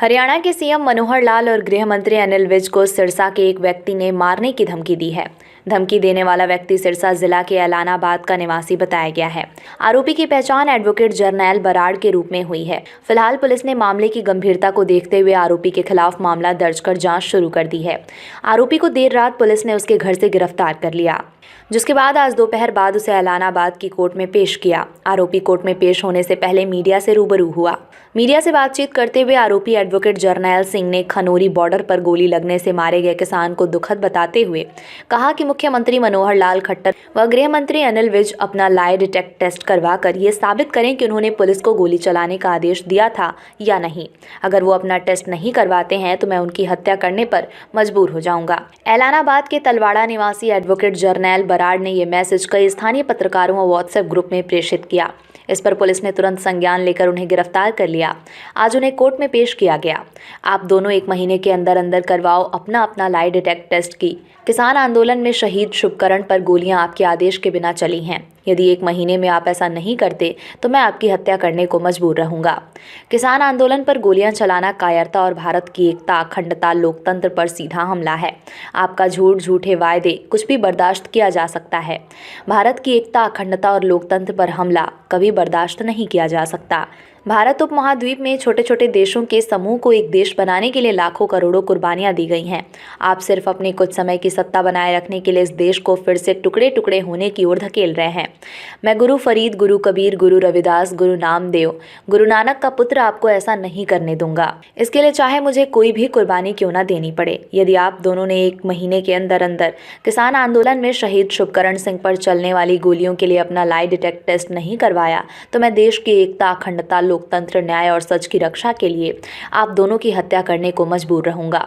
हरियाणा के सीएम मनोहर लाल और गृह मंत्री अनिल विज को सिरसा के एक व्यक्ति ने मारने की धमकी दी है। धमकी देने वाला व्यक्ति सिरसा जिला के ऐलानाबाद का निवासी बताया गया है। आरोपी की पहचान एडवोकेट जरनैल बराड़ के रूप में हुई है। फिलहाल पुलिस ने मामले की गंभीरता को देखते हुए आरोपी के खिलाफ मामला दर्ज कर जांच शुरू कर दी है। आरोपी को देर रात पुलिस ने उसके घर से गिरफ्तार कर लिया, जिसके बाद आज दोपहर बाद उसे ऐलानाबाद की कोर्ट में पेश किया। आरोपी कोर्ट में पेश होने से पहले मीडिया से रूबरू हुआ। मीडिया से बातचीत करते हुए आरोपी एडवोकेट जरनैल सिंह ने खनौरी बॉर्डर पर गोली लगने से मारे गए किसान को दुखद बताते हुए कहा कि मुख्यमंत्री मनोहर लाल खट्टर व गृह मंत्री अनिल विज अपना लाई डिटेक्ट टेस्ट करवाकर ये साबित करें कि उन्होंने पुलिस को गोली चलाने का आदेश दिया था या नहीं। अगर वो अपना टेस्ट नहीं करवाते हैं तो मैं उनकी हत्या करने पर मजबूर हो जाऊंगा। ऐलानाबाद के तलवाड़ा निवासी एडवोकेट जरनैल बराड़ ने ये मैसेज कई स्थानीय पत्रकारों व व्हाट्सएप ग्रुप में प्रेषित किया। इस पर पुलिस ने तुरंत संज्ञान लेकर उन्हें गिरफ्तार कर लिया। आज उन्हें कोर्ट में पेश किया गया। आप दोनों 1 महीने के अंदर अंदर करवाओ अपना अपना लाई डिटेक्ट टेस्ट की। किसान आंदोलन में शहीद शुभकरण पर गोलियां आपके आदेश के बिना चली हैं। यदि 1 महीने में आप ऐसा नहीं करते तो मैं आपकी हत्या करने को मजबूर रहूंगा। किसान आंदोलन पर गोलियां चलाना कायरता और भारत की एकता, अखंडता, लोकतंत्र पर सीधा हमला है। आपका झूठ, झूठे वायदे, कुछ भी बर्दाश्त किया जा सकता है। भारत की एकता, अखंडता और लोकतंत्र पर हमला कभी बर्दाश्त नहीं किया जा सकता। भारत उपमहाद्वीप में छोटे छोटे देशों के समूह को एक देश बनाने के लिए लाखों करोड़ों कुर्बानियां दी गई हैं। आप सिर्फ अपने कुछ समय की सत्ता बनाए रखने के लिए इस देश को फिर से टुकड़े टुकड़े होने की ओर धकेल रहे हैं। मैं गुरु फरीद, गुरु कबीर, गुरु रविदास, गुरु नामदेव, गुरु नानक का पुत्र आपको ऐसा नहीं करने दूंगा। इसके लिए चाहे मुझे कोई भी कुर्बानी क्यों ना देनी पड़े। यदि आप दोनों ने 1 महीने के अंदर अंदर किसान आंदोलन में शहीद शुभकरण सिंह पर चलने वाली गोलियों के लिए अपना लाई डिटेक्ट टेस्ट नहीं करवाया तो मैं देश की एकता, अखंडता, लोकतंत्र, न्याय और सच की रक्षा के लिए आप दोनों की हत्या करने को मजबूर रहूंगा,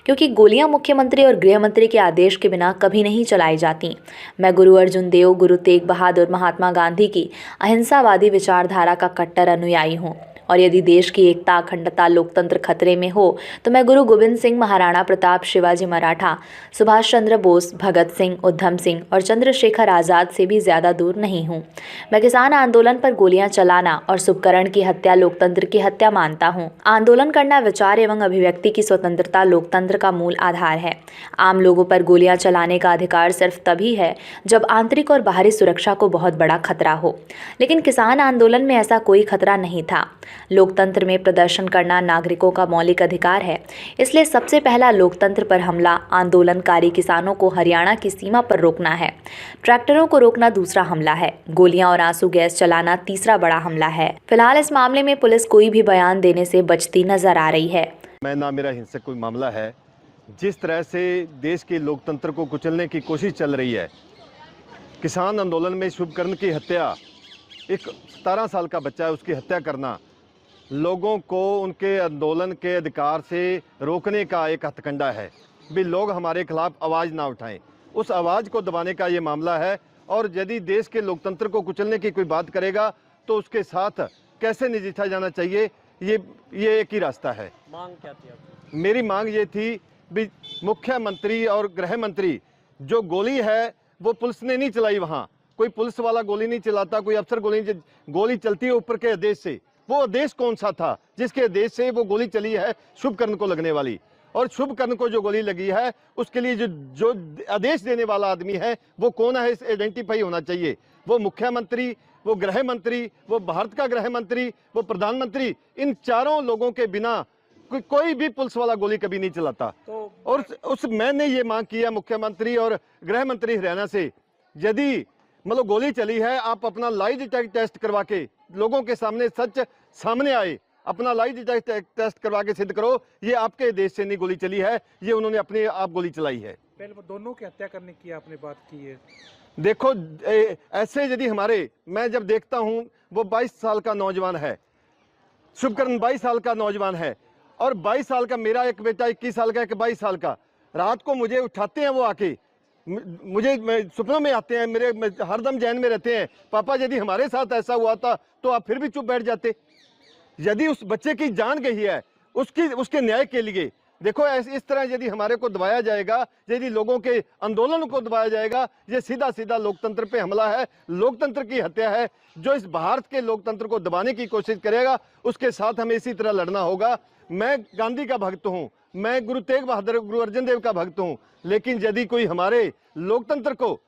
क्योंकि गोलियां मुख्यमंत्री और गृह मंत्री के आदेश के बिना कभी नहीं चलाई जाती। मैं गुरु अर्जुन देव, गुरु तेग बहादुर, महात्मा गांधी की अहिंसावादी विचारधारा का कट्टर अनुयायी हूँ और यदि देश की एकता, अखंडता, लोकतंत्र खतरे में हो तो मैं गुरु गोविंद सिंह, महाराणा प्रताप, शिवाजी मराठा, सुभाष चंद्र बोस, भगत सिंह, उधम सिंह और चंद्रशेखर आज़ाद से भी ज़्यादा दूर नहीं हूँ। मैं किसान आंदोलन पर गोलियां चलाना और शुभकरण की हत्या लोकतंत्र की हत्या मानता हूँ। आंदोलन करना विचार एवं अभिव्यक्ति की स्वतंत्रता लोकतंत्र का मूल आधार है। आम लोगों पर गोलियां चलाने का अधिकार सिर्फ तभी है जब आंतरिक और बाहरी सुरक्षा को बहुत बड़ा खतरा हो, लेकिन किसान आंदोलन में ऐसा कोई खतरा नहीं था। लोकतंत्र में प्रदर्शन करना नागरिकों का मौलिक अधिकार है, इसलिए सबसे पहला लोकतंत्र पर हमला आंदोलनकारी किसानों को हरियाणा की सीमा पर रोकना है। ट्रैक्टरों को रोकना दूसरा हमला है। गोलियां और आंसू गैस चलाना तीसरा बड़ा हमला है। फिलहाल इस मामले में पुलिस कोई भी बयान देने से बचती नजर आ रही है। मैं ना मेरा हिंसक कोई मामला है। जिस तरह से देश के लोकतंत्र को कुचलने की कोशिश चल रही है, किसान आंदोलन में शुभकरण की हत्या, एक 17 साल का बच्चा है उसकी हत्या करना, लोगों को उनके आंदोलन के अधिकार से रोकने का एक हथकंडा है। भी लोग हमारे खिलाफ आवाज़ ना उठाएं, उस आवाज़ को दबाने का ये मामला है। और यदि देश के लोकतंत्र को कुचलने की कोई बात करेगा तो उसके साथ कैसे नजीठा जाना चाहिए, ये एक ही रास्ता है। मांग क्या थी आपकी? मेरी मांग ये थी भी मुख्यमंत्री और गृह मंत्री, जो गोली है वो पुलिस ने नहीं चलाई, वहाँ कोई पुलिस वाला गोली नहीं चलाता, कोई अफसर गोली चलती है ऊपर के आदेश से। वो आदेश कौन सा था जिसके आदेश से वो गोली चली है शुभकरण को लगने वाली? और शुभकरण को जो गोली लगी है उसके लिए जो आदेश देने वाला आदमी है वो कौन है, आइडेंटिफाई होना चाहिए। वो मुख्यमंत्री, वो गृह मंत्री, वो भारत का गृह मंत्री, वो प्रधानमंत्री, इन चारों लोगों के बिना कोई भी पुलिस वाला गोली कभी नहीं चलाता। और मैंने ये मांग किया मुख्यमंत्री और गृह मंत्री हरियाणा से, यदि मतलब गोली चली है आप अपना लाई डिटेक्ट टेस्ट करवा के लोगों के सामने सच सामने आए, अपना लाई डिटेक्ट टेस्ट करवा के सिद्ध करो ये आपके देश से नहीं गोली चली है, ये उन्होंने अपने आप गोली चलाई है। पहले वो दोनों की हत्या करने की आपने बात की है। देखो ऐसे यदि मैं जब देखता हूं वो 22 साल का नौजवान है, शुभकरण 22 साल का नौजवान है, और 22 साल का मेरा एक बेटा 21 साल का, एक 22 साल का, रात को मुझे उठाते हैं वो आके, मुझे सपनों में आते हैं, मेरे हरदम जहन में रहते हैं, पापा यदि हमारे साथ ऐसा हुआ था तो आप फिर भी चुप बैठ जाते। यदि उस बच्चे की जान गई है उसके न्याय के लिए, देखो इस तरह यदि हमारे को दबाया जाएगा, यदि लोगों के आंदोलन को दबाया जाएगा, ये सीधा सीधा लोकतंत्र पे हमला है, लोकतंत्र की हत्या है। जो इस भारत के लोकतंत्र को दबाने की कोशिश करेगा उसके साथ हमें इसी तरह लड़ना होगा। मैं गांधी का भक्त हूं, मैं गुरु तेग बहादुर, गुरु अर्जन देव का भक्त हूं, लेकिन यदि कोई हमारे लोकतंत्र को,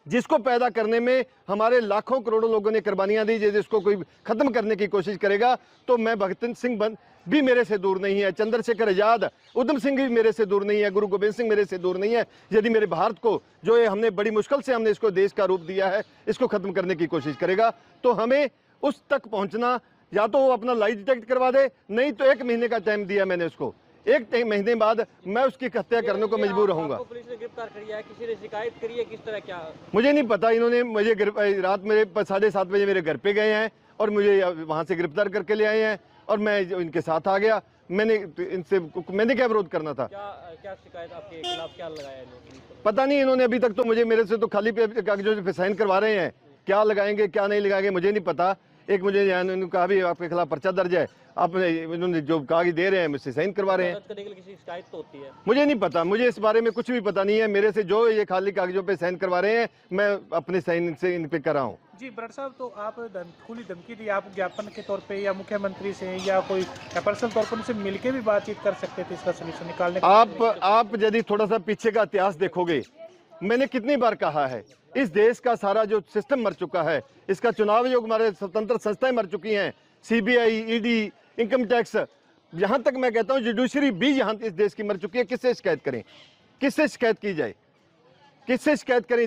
जिसको पैदा करने में हमारे लाखों करोड़ों लोगों ने कुर्बानियां दी, यदि इसको कोई खत्म करने की कोशिश करेगा तो मैं भगत सिंह भी मेरे से दूर नहीं है, चंद्रशेखर आजाद, उधम सिंह भी मेरे से दूर नहीं है, गुरु गोविंद सिंह मेरे से दूर नहीं है। यदि मेरे भारत को, जो ये हमने बड़ी मुश्किल से हमने इसको देश का रूप दिया है, इसको खत्म करने की कोशिश करेगा तो हमें उस तक पहुंचना, या तो वो अपना लाई डिटेक्ट करवा दे, नहीं तो 1 महीने का टाइम दिया मैंने उसको, 1 महीने बाद मैं उसकी हत्या करने को मजबूर रहूंगा। पुलिस ने गिरफ्तार कर लिया है, किसी ने शिकायत करी है, किस तरह क्या? मुझे नहीं पता, इन्होंने मुझे रात मेरे 7:30 बजे मेरे घर पे गए हैं और मुझे वहां से गिरफ्तार करके ले आए हैं और मैं इनके साथ आ गया। मैंने क्या विरोध करना था? क्या शिकायत आपके खिलाफ क्या लगाया इन्होंने? पता नहीं, इन्होंने अभी तक तो मेरे से तो खाली कागजों पे साइन करवा रहे हैं, क्या लगाएंगे क्या नहीं लगाएंगे मुझे नहीं पता। एक मुझे इन्होंने कहा भी आपके खिलाफ पर्चा दर्ज है, आपने इन्होंने जो कागज दे रहे हैं मुझसे साइन करवा रहे हैं। करने के लिए किसी शिकायत तो होती है? मुझे नहीं पता, मुझे इस बारे में कुछ भी पता नहीं है। मेरे से जो ये खाली कागजों पे साइन करवा रहे हैं मैं अपने साइन से इन पे कर रहा हूँ। जी बराड़ साहब, तो आप खुली धमकी दी, आप ज्ञापन के तौर पे या मुख्यमंत्री से या कोई पर्सनल तौर पर उनसे मिलके भी बातचीत कर सकते थे इसका सलूशन निकालने का? आप यदि थोड़ा सा पीछे का इतिहास देखोगे, मैंने कितनी बार कहा है, इस देश का सारा जो सिस्टम मर चुका है, इसका चुनाव योग, हमारे स्वतंत्र संस्थाएं मर चुकी हैं, सीबीआई, ईडी, इनकम टैक्स, यहां तक मैं कहता हूं जुडिशरी भी यहां इस देश की मर चुकी है। किससे शिकायत करें, किससे शिकायत की जाए, किससे शिकायत करें?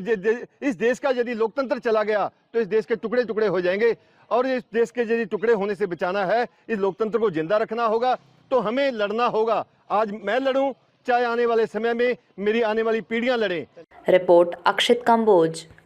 इस देश का यदि लोकतंत्र चला गया तो इस देश के टुकड़े टुकड़े हो जाएंगे और इस देश के यदि टुकड़े होने से बचाना है, इस लोकतंत्र को जिंदा रखना होगा तो हमें लड़ना होगा। आज मैं लड़ूं, चाहे आने वाले समय में मेरी आने वाली पीढ़ियां लड़ें। रिपोर्ट अक्षित कंबोज।